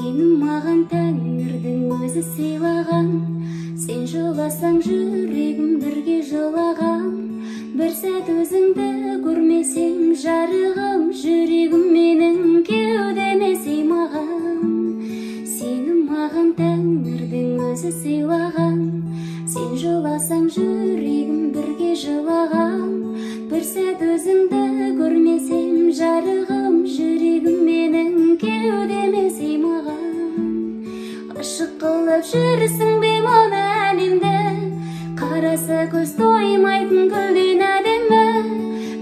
Сені маған тәңірдің өзі сыйлаған, сен жыласаң жүрегім бірге жылаған. Бір сәт өзіңді көрмесем жарығым, жүрегім менің кеудеме сыймаған. Сені маған тәңірдің өзі сыйлаған, сен жыласаң жүрегім бірге жылаған. Бір сәт өзіңді көрмесем жарығым, жүрегім менің кеудеме сыймаған. Ғашық қылып жүрсің бе мұны әлемді, қараса көз тоймайтын гүлден әдемі.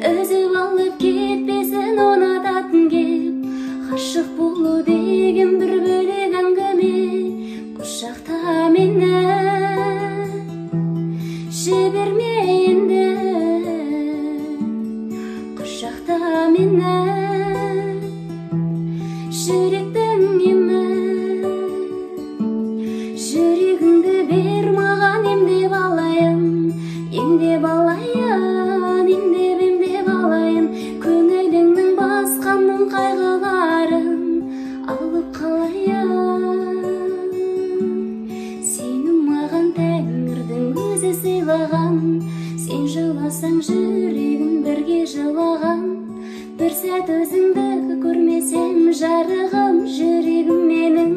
Үзіп алып кетпесін ұнататын кеп, ғашық болу деген бір бөлек әңгіме. Құшақта мені жіберме енді, құшақта мені жүректің емі. Жүрегіңді бер маған емдеп алайын, емдеп алайын, емдеп алайын. Көңіліңнің басқанның қайғыларын алып қалайын. Сені маған тәңірдің өзі сыйлаған, сен жыласаң жүрегім бірге жылаған. Бір сәт өзіңді көрмесем жарығым, жүрегім менің